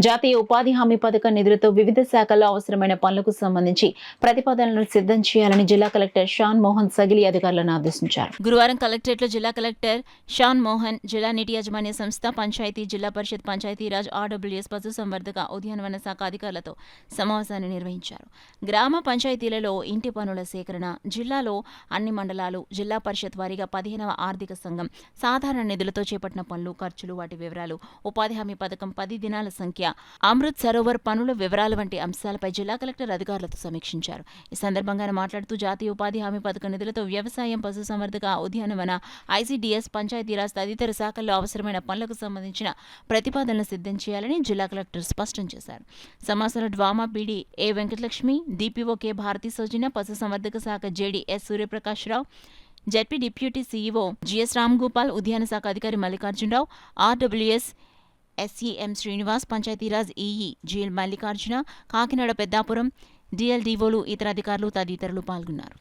జాతీయ ఉపాధి హామీ పథకం నిధులతో వివిధ శాఖల్లో అవసరమైన పనులకు సంబంధించి ప్రతిపాదనలు సిద్ధం చేయాలని జిల్లా కలెక్టర్ షాన్ మోహన్ సగిలి అధికారులను ఆదేశించారు. గురువారం కలెక్టరేట్లో జిల్లా కలెక్టర్ షాన్ మోహన్, జిల్లా నీటి యాజమాన్య సంస్థ, పంచాయతీ, జిల్లా పరిషత్, పంచాయతీరాజ్, ఆర్డబ్ల్యూఎస్, పశుసంవర్ధక, ఉద్యానవన శాఖ అధికారులతో సమావేశాన్ని నిర్వహించారు. గ్రామ పంచాయతీలలో ఇంటి పనుల సేకరణ, జిల్లాలో అన్ని మండలాలు, జిల్లా పరిషత్ వారీగా 15వ ఆర్థిక సంఘం సాధారణ నిధులతో చేపట్టిన పనులు, ఖర్చులు, వాటి వివరాలు, ఉపాధి హామీ పథకం 10 దినాల సంఖ్య, అమృత్ సరోవర్ పనుల వివరాలు వంటి అంశాలపై జిల్లా కలెక్టర్ అధికారులతో సమీక్షించారు. ఈ సందర్భంగా మాట్లాడుతూ జాతీయ ఉపాధి హామీ పథకం నిధులతో వ్యవసాయం, పశుసంవర్ధక, ఉద్యానవన, ఐసీడీఎస్, పంచాయతీరాజ్ తదితర శాఖల్లో అవసరమైన పనులకు సంబంధించిన ప్రతిపాదనలు సిద్ధం చేయాలని జిల్లా కలెక్టర్ స్పష్టం చేశారు. సమావేశంలో డ్వామా పీడీ ఏ వెంకటలక్ష్మి, డీపీఓ కె భారతీ సౌజన్య, పశుసంవర్ధక శాఖ JD yes Suryaprakash Rao, ZP deputy CEO GS Ramgopal, ఉద్యాన శాఖ అధికారి Mallikarjunarao, RWS SEM Srinivas, Panchayati Raj EE GL Mallikarjuna, Kakinada Peddapuram డిఎల్డీఓలు, ఇతర అధికారులు తదితరులు పాల్గొన్నారు.